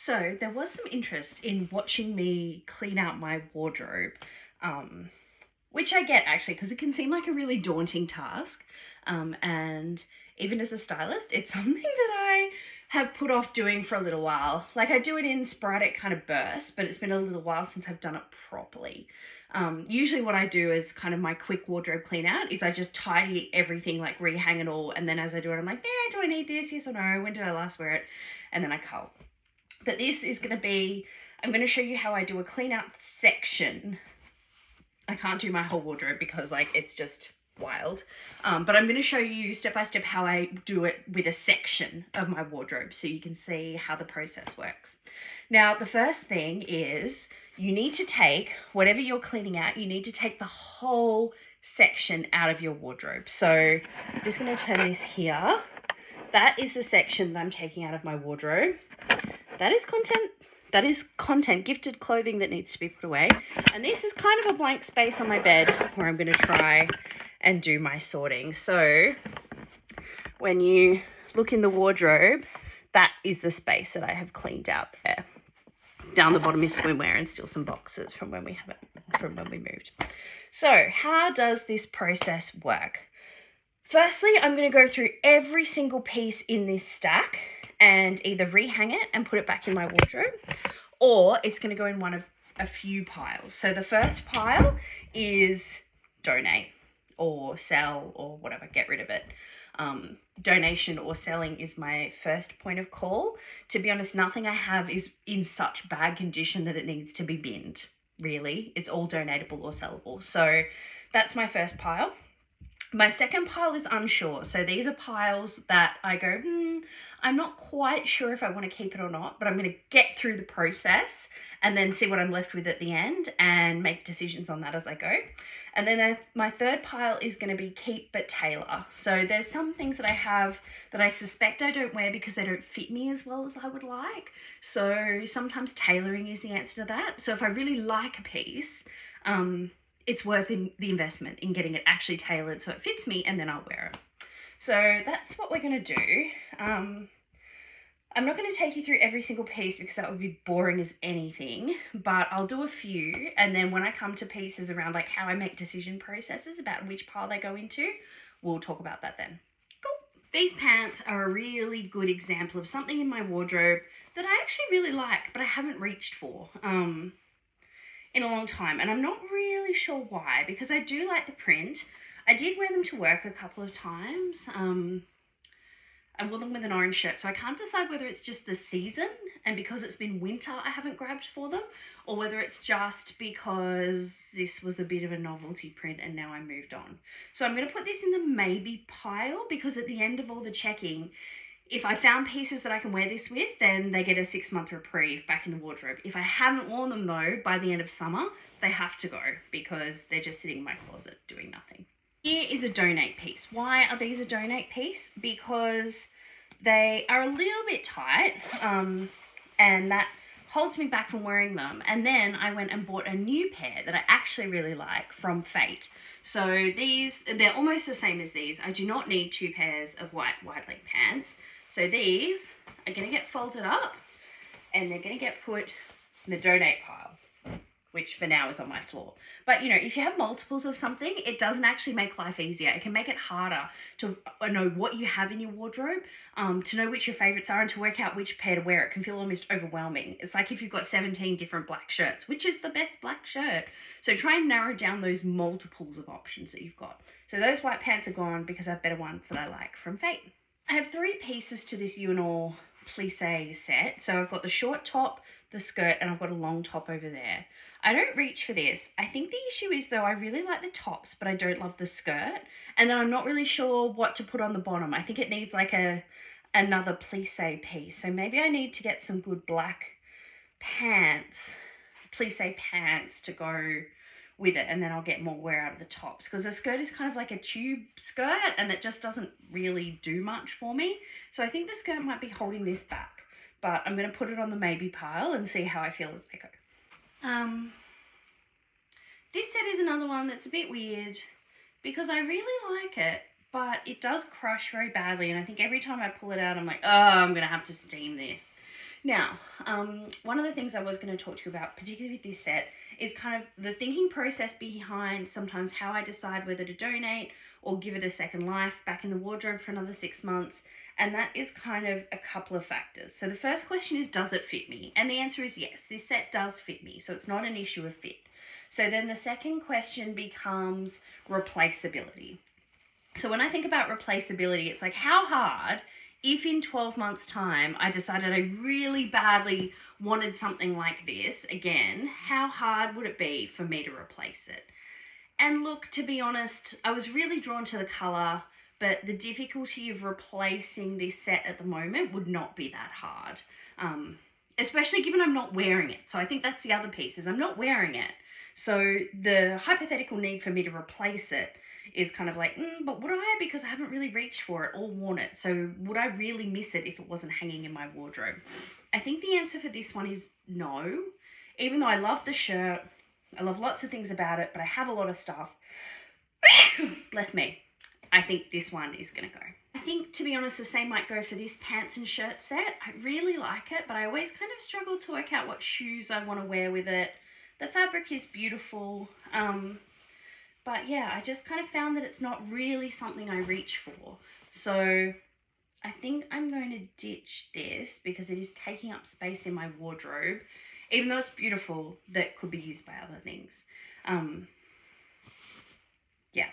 So there was some interest in watching me clean out my wardrobe, um, which I get actually because it can seem like a really daunting task. And even as a stylist, it's something that I have put off doing for a little while. Like I do it in sporadic kind of bursts, but it's been a little while since I've done it properly. Usually what I do as kind of my quick wardrobe clean out is I just tidy everything, like rehang it all. And then as I do it, I'm like, yeah, do I need this? Yes or no? When did I last wear it? And then I cull. But this is going to be, I'm going to show you how I do a clean out section. I can't do my whole wardrobe because like it's just wild. But I'm going to show you step by step how I do it with a section of my wardrobe so you can see how the process works. Now, the first thing is you need to take whatever you're cleaning out, you need to take the whole section out of your wardrobe. So I'm just going to turn this here. That is the section that I'm taking out of my wardrobe. That is content, gifted clothing that needs to be put away. And this is kind of a blank space on my bed where I'm going to try and do my sorting. So when you look in the wardrobe, that is the space that I have cleaned out there. Down the bottom is swimwear and still some boxes from when we moved. So how does this process work? Firstly, I'm going to go through every single piece in this stack and either rehang it and put it back in my wardrobe, or it's going to go in one of a few piles. So the first pile is donate or sell or whatever, get rid of it. Donation or selling is my first point of call. To be honest, nothing I have is in such bad condition that it needs to be binned, really. It's all donatable or sellable. So that's my first pile. My second pile is unsure. So these are piles that I go, I'm not quite sure if I want to keep it or not, but I'm going to get through the process and then see what I'm left with at the end and make decisions on that as I go. And then my third pile is going to be keep but tailor. So there's some things that I have that I suspect I don't wear because they don't fit me as well as I would like. So sometimes tailoring is the answer to that. So if I really like a piece, it's worth the investment in getting it actually tailored so it fits me, and then I'll wear it. So that's what we're going to do. I'm not going to take you through every single piece because that would be boring as anything, but I'll do a few, and then when I come to pieces around like how I make decision processes about which pile they go into, we'll talk about that then. Cool. These pants are a really good example of something in my wardrobe that I actually really like, but I haven't reached for in a long time, and I'm not really sure why, because I do like the print. I did wear them to work a couple of times. I wore them with an orange shirt, so I can't decide whether it's just the season and because it's been winter I haven't grabbed for them, or whether it's just because this was a bit of a novelty print and now I moved on. So I'm going to put this in the maybe pile because at the end of all the checking, if I found pieces that I can wear this with, then they get a 6-month reprieve back in the wardrobe. If I haven't worn them though, by the end of summer, they have to go because they're just sitting in my closet doing nothing. Here is a donate piece. Why are these a donate piece? Because they are a little bit tight, and that holds me back from wearing them. And then I went and bought a new pair that I actually really like from Fate. So these, they're almost the same as these. I do not need 2 pairs of white wide leg pants. So these are going to get folded up and they're going to get put in the donate pile, which for now is on my floor. But, you know, if you have multiples of something, it doesn't actually make life easier. It can make it harder to know what you have in your wardrobe, to know which your favorites are and to work out which pair to wear. It can feel almost overwhelming. It's like if you've got 17 different black shirts, which is the best black shirt? So try and narrow down those multiples of options that you've got. So those white pants are gone because I have better ones that I like from Fate. I have 3 pieces to this UNOR plissé set. So I've got the short top, the skirt, and I've got a long top over there. I don't reach for this. I think the issue is though I really like the tops, but I don't love the skirt. And then I'm not really sure what to put on the bottom. I think it needs like another plissé piece. So maybe I need to get some good black pants, plissé pants to go with it, and then I'll get more wear out of the tops because the skirt is kind of like a tube skirt and it just doesn't really do much for me. So I think the skirt might be holding this back, but I'm going to put it on the maybe pile and see how I feel as I go. This set is another one that's a bit weird because I really like it, but it does crush very badly, and I think every time I pull it out I'm like, oh, I'm going to have to steam this. Now, one of the things I was going to talk to you about, particularly with this set, is kind of the thinking process behind sometimes how I decide whether to donate or give it a second life back in the wardrobe for another 6 months. And that is kind of a couple of factors. So the first question is, does it fit me? And the answer is yes, this set does fit me. So it's not an issue of fit. So then the second question becomes replaceability. So when I think about replaceability, it's like, how hard, if in 12 months' time I decided I really badly wanted something like this again, how hard would it be for me to replace it? And look, to be honest, I was really drawn to the colour, but the difficulty of replacing this set at the moment would not be that hard, especially given I'm not wearing it. So I think that's the other piece, is I'm not wearing it. So the hypothetical need for me to replace it is kind of like, but would I? Because I haven't really reached for it or worn it. So would I really miss it if it wasn't hanging in my wardrobe? I think the answer for this one is no. Even though I love the shirt, I love lots of things about it, but I have a lot of stuff. Bless me. I think this one is going to go. I think, to be honest, the same might go for this pants and shirt set. I really like it, but I always kind of struggle to work out what shoes I want to wear with it. The fabric is beautiful, but yeah, I just kind of found that it's not really something I reach for. So I think I'm going to ditch this because it is taking up space in my wardrobe, even though it's beautiful, that could be used by other things. Yeah,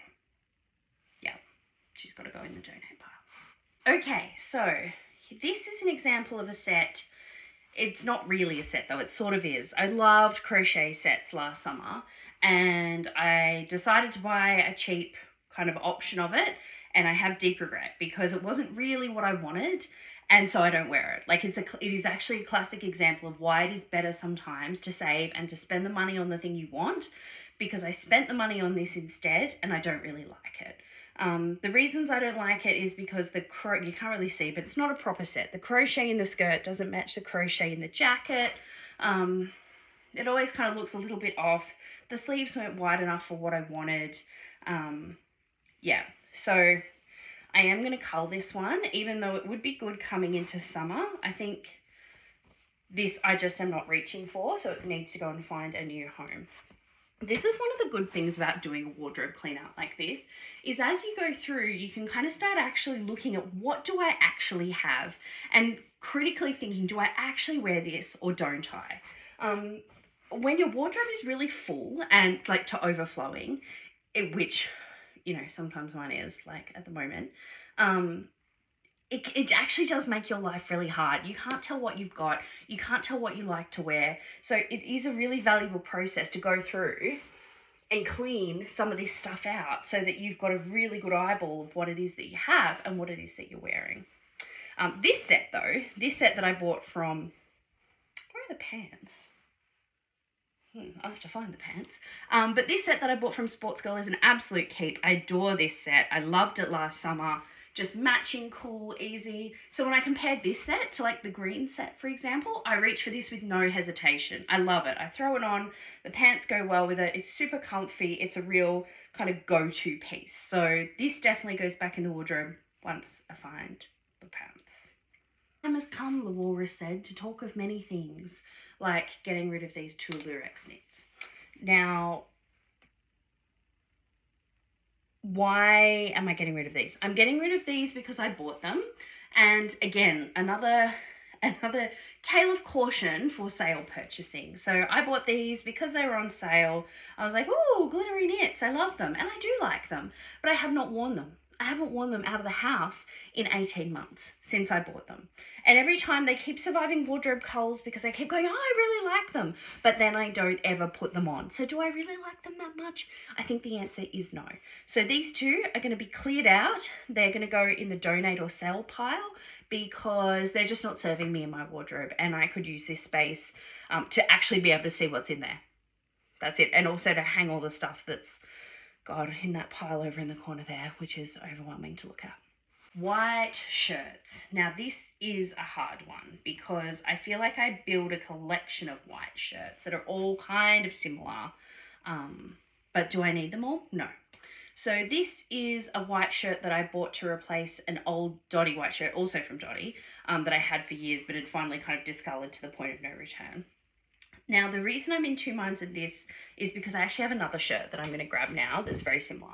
she's got to go in the donate pile. Okay, so this is an example of a set. It's not really a set though, it sort of is. I loved crochet sets last summer, and I decided to buy a cheap kind of option of it, and I have deep regret because it wasn't really what I wanted, and so I don't wear it. Like, it is actually a classic example of why it is better sometimes to save and to spend the money on the thing you want, because I spent the money on this instead and I don't really like it. The reasons I don't like it is because you can't really see, but it's not a proper set. The crochet in the skirt doesn't match the crochet in the jacket. It always kind of looks a little bit off. The sleeves weren't wide enough for what I wanted. Yeah, so I am going to cull this one, even though it would be good coming into summer. I think this I just am not reaching for, so it needs to go and find a new home. This is one of the good things about doing a wardrobe clean out like this, is as you go through, you can kind of start actually looking at what do I actually have, and critically thinking, do I actually wear this or don't I? When your wardrobe is really full and like to overflowing, which, sometimes mine is, like at the moment, it actually does make your life really hard. You can't tell what you've got. You can't tell what you like to wear. So it is a really valuable process to go through and clean some of this stuff out so that you've got a really good eyeball of what it is that you have and what it is that you're wearing. This set that I bought from, where are the pants? I'll have to find the pants. But this set that I bought from Sportsgirl is an absolute keep. I adore this set. I loved it last summer. Just matching, cool, easy. So when I compared this set to like the green set, for example, I reach for this with no hesitation. I love it. I throw it on. The pants go well with it. It's super comfy. It's a real kind of go-to piece. So this definitely goes back in the wardrobe once I find the pants. Time has come, the walrus said, to talk of many things, like getting rid of these two Lurex knits. Now, why am I getting rid of these? I'm getting rid of these because I bought them. And again, another tale of caution for sale purchasing. So I bought these because they were on sale. I was like, oh, glittery knits, I love them. And I do like them, but I have not worn them. I haven't worn them out of the house in 18 months since I bought them. And every time they keep surviving wardrobe culls because I keep going, oh, I really like them, but then I don't ever put them on. So do I really like them that much? I think the answer is no. So these two are going to be cleared out. They're going to go in the donate or sell pile because they're just not serving me in my wardrobe, and I could use this space to actually be able to see what's in there. That's it. And also to hang all the stuff that's in that pile over in the corner there, which is overwhelming to look at. White shirts. Now this is a hard one because I feel like I build a collection of white shirts that are all kind of similar. But do I need them all? No. So this is a white shirt that I bought to replace an old Dotty white shirt, also from Dotty, that I had for years but had finally kind of discolored to the point of no return. Now, the reason I'm in two minds of this is because I actually have another shirt that I'm going to grab now that's very similar.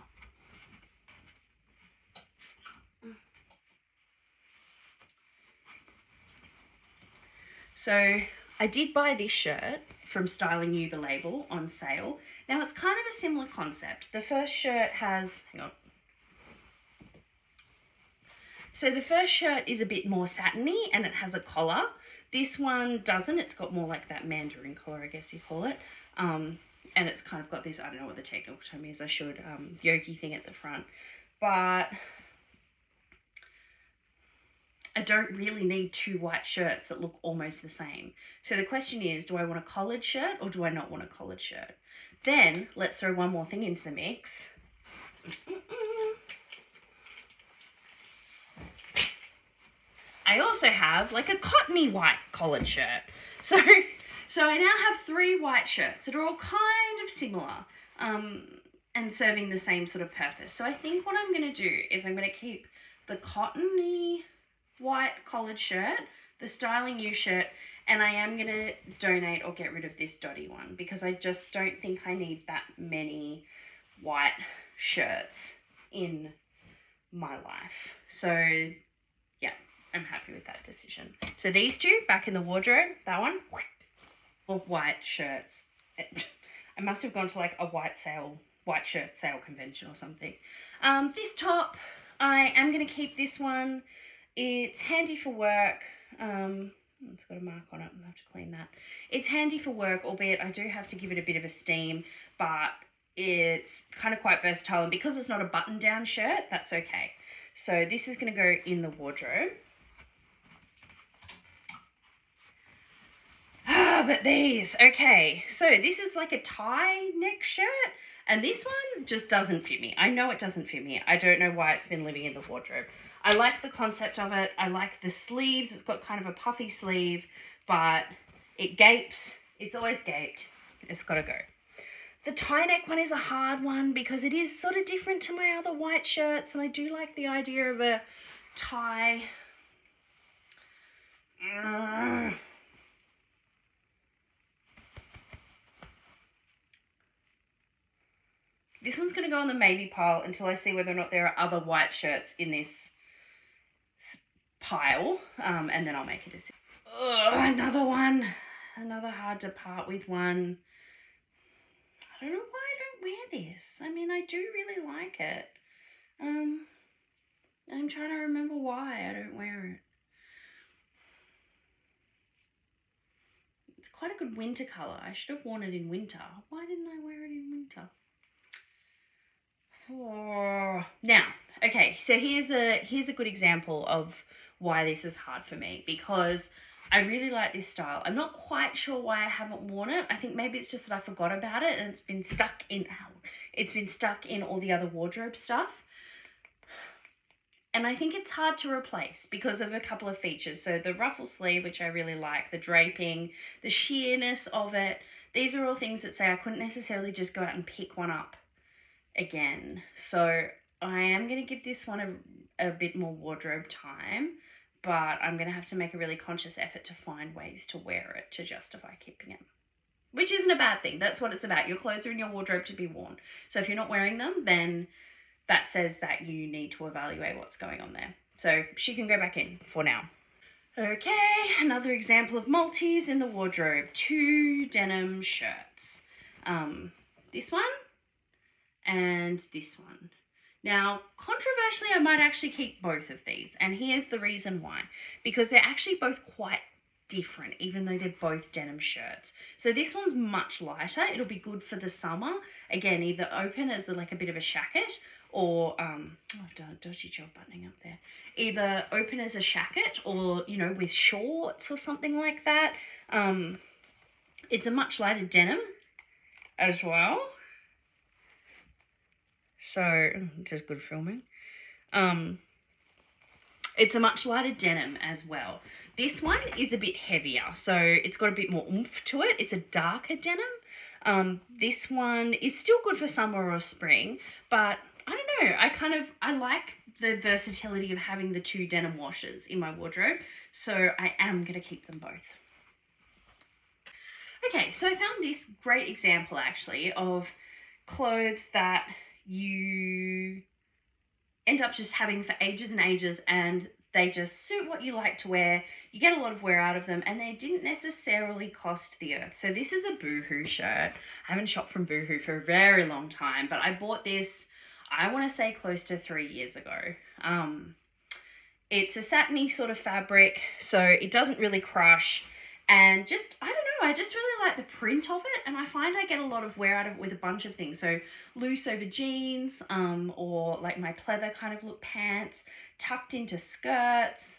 So I did buy this shirt from Styling You, the label, on sale. Now, it's kind of a similar concept. The first shirt has, hang on. So the first shirt is a bit more satiny and it has a collar. This one doesn't. It's got more like that mandarin collar, I guess you call it. And it's kind of got this, I don't know what the technical term is, I should, yogi thing at the front. But I don't really need two white shirts that look almost the same. So the question is, do I want a collared shirt or do I not want a collared shirt? Then let's throw one more thing into the mix. I also have like a cottony white collared shirt. So I now have three white shirts that are all kind of similar and serving the same sort of purpose. So I think what I'm going to do is I'm going to keep the cottony white collared shirt, the Styling You shirt, and I am going to donate or get rid of this Dotty one because I just don't think I need that many white shirts in my life. So yeah, I'm happy with that decision. So these two back in the wardrobe, that one, or white shirts. I must have gone to like a white shirt sale convention or something. This top, I am going to keep this one. It's handy for work. It's got a mark on it. I'll have to clean that. It's handy for work, albeit I do have to give it a bit of a steam, but it's kind of quite versatile. And because it's not a button-down shirt, that's okay. So this is going to go in the wardrobe. But these, okay. So this is like a tie neck shirt. And this one just doesn't fit me. I know it doesn't fit me. I don't know why it's been living in the wardrobe. I like the concept of it. I like the sleeves. It's got kind of a puffy sleeve, but it gapes. It's always gaped. It's got to go. The tie neck one is a hard one because it is sort of different to my other white shirts, and I do like the idea of a tie. This one's going to go on the maybe pile until I see whether or not there are other white shirts in this pile, and then I'll make a decision. Another one. Another hard to part with one. I don't know why I don't wear this. I mean, I do really like it. I'm trying to remember why I don't wear it. It's quite a good winter colour. I should have worn it in winter. Why didn't I wear it in winter? Now, okay, so here's a good example of why this is hard for me, because I really like this style. I'm not quite sure why I haven't worn it. I think maybe it's just that I forgot about it and it's been stuck in all the other wardrobe stuff. And I think it's hard to replace because of a couple of features. So the ruffle sleeve, which I really like, the draping, the sheerness of it. These are all things that say I couldn't necessarily just go out and pick one up again. So I am going to give this one a bit more wardrobe time, but I'm going to have to make a really conscious effort to find ways to wear it to justify keeping it. Which isn't a bad thing. That's what it's about. Your clothes are in your wardrobe to be worn. So if you're not wearing them, then that says that you need to evaluate what's going on there. So she can go back in for now. Okay, another example of multis in the wardrobe. 2 denim shirts. This one and this one. Now, controversially, I might actually keep both of these. And here's the reason why. Because they're actually both quite different, even though they're both denim shirts. So this one's much lighter. It'll be good for the summer. Again, either open as like a bit of a shacket, or I've done a dodgy job buttoning up there. Either open as a shacket, or with shorts or something like that. It's a much lighter denim as well. So just good filming. It's a much lighter denim as well. This one is a bit heavier, so it's got a bit more oomph to it. It's a darker denim. This one is still good for summer or spring, but I don't know. I like the versatility of having the 2 denim washers in my wardrobe, so I am going to keep them both. Okay, so I found this great example actually of clothes that you end up just having for ages and ages, and they just suit what you like to wear. You get a lot of wear out of them, and they didn't necessarily cost the earth. So this is a Boohoo shirt. I haven't shopped from Boohoo for a very long time, but I bought this, I want to say close to 3 years ago. It's a satiny sort of fabric, so it doesn't really crush. And just, I don't know, I just really like the print of it, and I find I get a lot of wear out of it with a bunch of things. So loose over jeans, or like my pleather kind of look pants, tucked into skirts,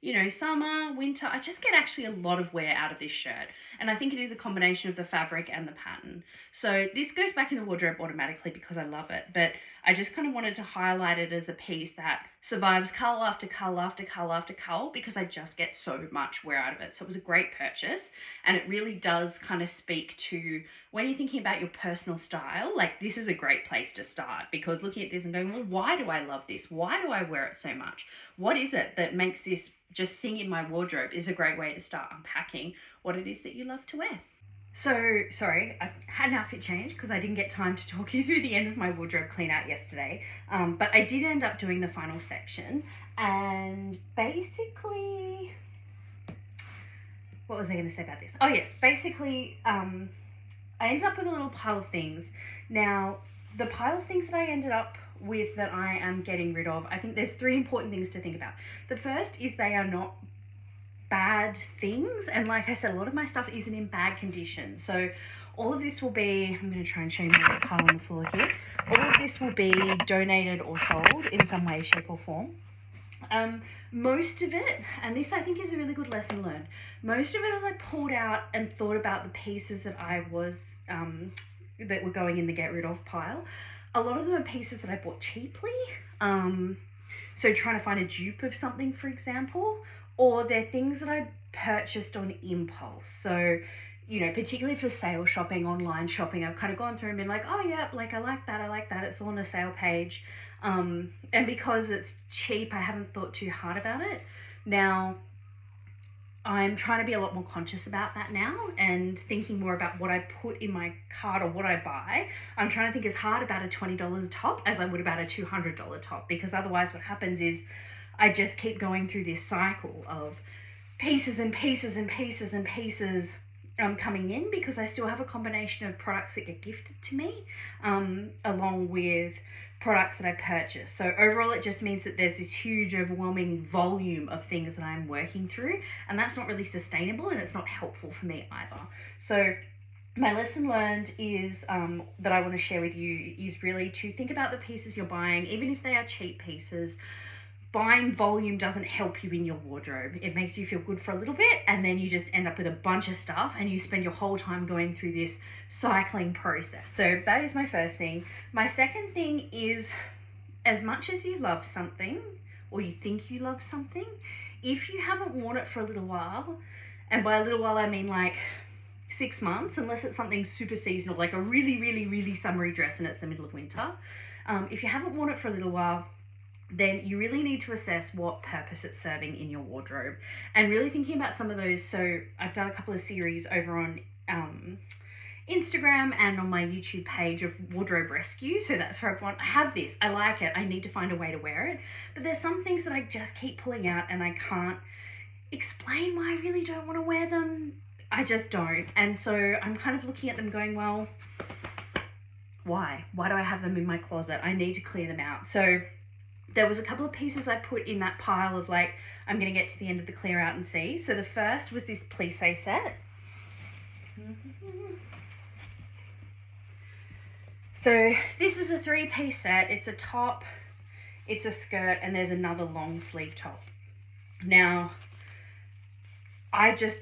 you know, summer, winter. I just get actually a lot of wear out of this shirt, and I think it is a combination of the fabric and the pattern. So this goes back in the wardrobe automatically because I love it, but I just kind of wanted to highlight it as a piece that survives cull after cull after cull after cull because I just get so much wear out of it. So it was a great purchase, and it really does kind of speak to when you're thinking about your personal style, like this is a great place to start, because looking at this and going, well, why do I love this? Why do I wear it so much? What is it that makes this just sing in my wardrobe is a great way to start unpacking what it is that you love to wear. So, sorry, I had an outfit change because I didn't get time to talk you through the end of my wardrobe clean out yesterday. But I did end up doing the final section, and basically, what was I going to say about this? Oh yes, basically, I ended up with a little pile of things. Now, the pile of things that I ended up with that I am getting rid of, I think there's 3 important things to think about. The first is they are not bad things, and like I said, a lot of my stuff isn't in bad condition. So all of this will be, I'm going to try and show you my pile on the floor here. All of this will be donated or sold in some way, shape or form. Most of it, and this I think is a really good lesson learned, most of it is I pulled out and thought about the pieces that I was, that were going in the get rid of pile. A lot of them are pieces that I bought cheaply. So trying to find a dupe of something, for example, or they're things that I purchased on impulse. So, you know, particularly for sale shopping, online shopping, I've kind of gone through and been like, oh yeah, like I like that, it's all on a sale page. And because it's cheap, I haven't thought too hard about it. Now, I'm trying to be a lot more conscious about that now and thinking more about what I put in my cart or what I buy. I'm trying to think as hard about a $20 top as I would about a $200 top, because otherwise what happens is I just keep going through this cycle of pieces and pieces and pieces and pieces coming in, because I still have a combination of products that get gifted to me, along with products that I purchase. So overall, it just means that there's this huge overwhelming volume of things that I'm working through, and that's not really sustainable, and it's not helpful for me either. So my lesson learned is that I want to share with you is really to think about the pieces you're buying, even if they are cheap pieces. Buying volume doesn't help you in your wardrobe. It makes you feel good for a little bit, and then you just end up with a bunch of stuff, and you spend your whole time going through this cycling process. So that is my first thing. My second thing is, as much as you love something, or you think you love something, if you haven't worn it for a little while, and by a little while I mean like 6 months, unless it's something super seasonal, like a really, really, really summery dress and it's the middle of winter, if you haven't worn it for a little while, then you really need to assess what purpose it's serving in your wardrobe, and really thinking about some of those. So I've done a couple of series over on Instagram and on my YouTube page of wardrobe rescue. So that's for everyone. I have this, I like it, I need to find a way to wear it. But there's some things that I just keep pulling out and I can't explain why I really don't want to wear them. I just don't. And so I'm kind of looking at them going, well, why? Why do I have them in my closet? I need to clear them out. So there was a couple of pieces I put in that pile of like, I'm going to get to the end of the clear out and see. So the first was this plissé set. So this is a 3-piece set. It's a top, it's a skirt, and there's another long sleeve top. Now, I just,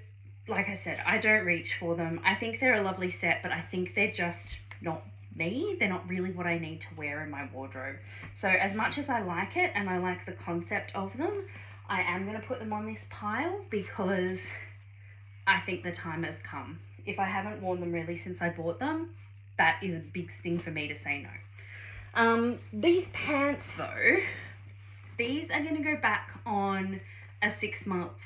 like I said, I don't reach for them. I think they're a lovely set, but I think they're just not me. They're not really what I need to wear in my wardrobe. So as much as I like it and I like the concept of them, I am going to put them on this pile because I think the time has come. If I haven't worn them really since I bought them, that is a big thing for me to say no. These pants though, these are going to go back on a 6-month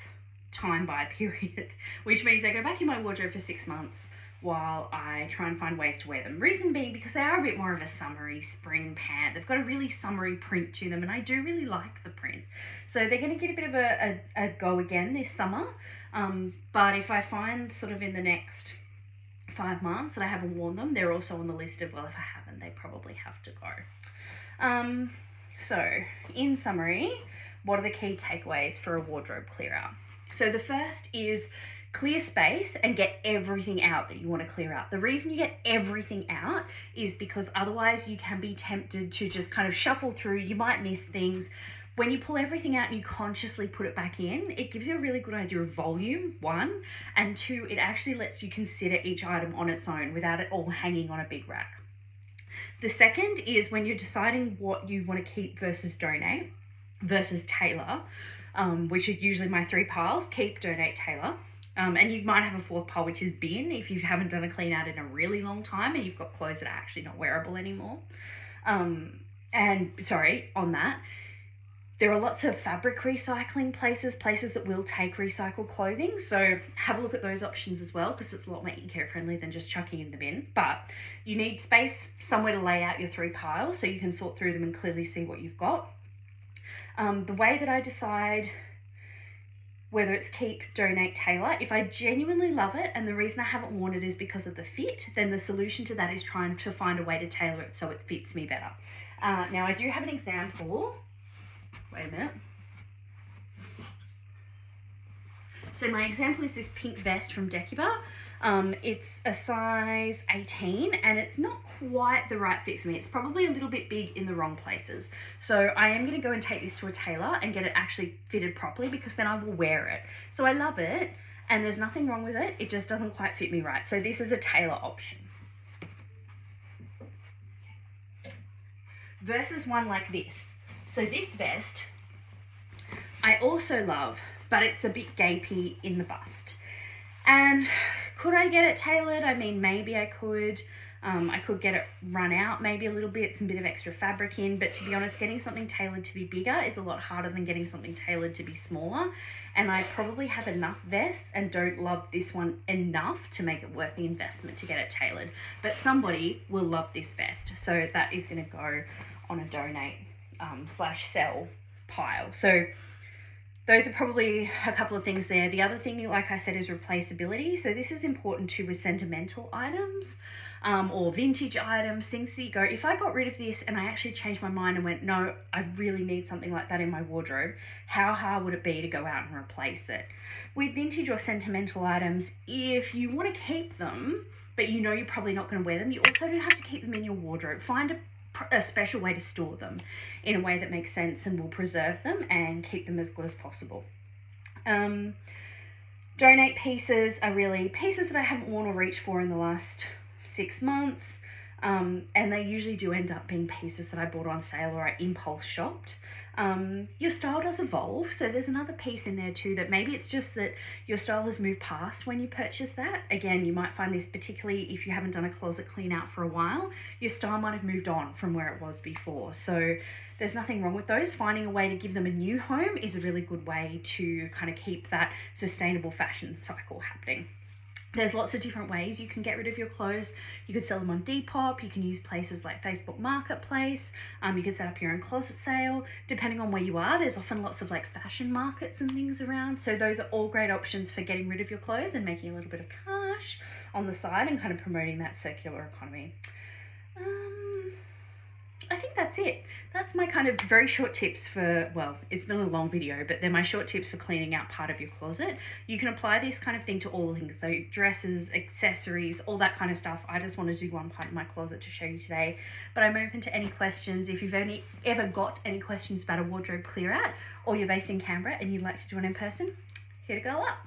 time buy period, which means they go back in my wardrobe for 6 months while I try and find ways to wear them. Reason being because they are a bit more of a summery spring pant. They've got a really summery print to them, and I do really like the print. So they're going to get a bit of a go again this summer. But if I find sort of in the next 5 months that I haven't worn them, they're also on the list of, well, if I haven't, they probably have to go. So in summary, what are the key takeaways for a wardrobe clear out? So the first is clear space and get everything out that you want to clear out. The reason you get everything out is because otherwise you can be tempted to just kind of shuffle through. You might miss things. When you pull everything out and you consciously put it back in, it gives you a really good idea of volume, 1, and 2, it actually lets you consider each item on its own without it all hanging on a big rack. The second is when you're deciding what you want to keep versus donate versus tailor, which are usually my 3 piles: keep, donate, tailor. And you might have a 4th pile, which is bin, if you haven't done a clean out in a really long time and you've got clothes that are actually not wearable anymore. And sorry, on that, there are lots of fabric recycling places that will take recycled clothing. So have a look at those options as well, because it's a lot more eco-friendly than just chucking in the bin. But you need space, somewhere to lay out your 3 piles so you can sort through them and clearly see what you've got. The way that I decide whether it's keep, donate, tailor, if I genuinely love it and the reason I haven't worn it is because of the fit, then the solution to that is trying to find a way to tailor it so it fits me better. Now I do have an example. Wait a minute. So my example is this pink vest from Decubah. It's a size 18 and it's not quite the right fit for me. It's probably a little bit big in the wrong places. So I am going to go and take this to a tailor and get it actually fitted properly, because then I will wear it. So I love it and there's nothing wrong with it. It just doesn't quite fit me right. So this is a tailor option. Versus one like this. So this vest I also love, but it's a bit gapey in the bust. And could I get it tailored? I mean, maybe I could. I could get it run out maybe a little bit, some bit of extra fabric in, but to be honest, getting something tailored to be bigger is a lot harder than getting something tailored to be smaller. And I probably have enough vests and don't love this one enough to make it worth the investment to get it tailored. But somebody will love this vest, so that is going to go on a donate / sell pile. So those are probably a couple of things there. The other thing, like I said, is replaceability. So this is important too with sentimental items or vintage items, things that you go, if I got rid of this and I actually changed my mind and went, no, I really need something like that in my wardrobe, how hard would it be to go out and replace it? With vintage or sentimental items, if you want to keep them, but you know you're probably not going to wear them, you also don't have to keep them in your wardrobe. Find a special way to store them in a way that makes sense and will preserve them and keep them as good as possible. Donate pieces are really pieces that I haven't worn or reached for in the last 6 months, and they usually do end up being pieces that I bought on sale or I impulse shopped. Your style does evolve, so there's another piece in there too, that maybe it's just that your style has moved past when you purchase that. Again, you might find this particularly if you haven't done a closet clean out for a while, your style might have moved on from where it was before. So there's nothing wrong with those. Finding a way to give them a new home is a really good way to kind of keep that sustainable fashion cycle happening. There's lots of different ways you can get rid of your clothes. You could sell them on Depop. You can use places like Facebook Marketplace. You could set up your own closet sale. Depending on where you are, there's often lots of like fashion markets and things around. So those are all great options for getting rid of your clothes and making a little bit of cash on the side and kind of promoting that circular economy. I think that's it. That's my kind of very short tips for, well, it's been a long video, but they're my short tips for cleaning out part of your closet. You can apply this kind of thing to all the things, so dresses, accessories, all that kind of stuff. I just wanted to do one part of my closet to show you today, but I'm open to any questions. If you've ever got any questions about a wardrobe clear out, or you're based in Canberra and you'd like to do one in person, here to go up.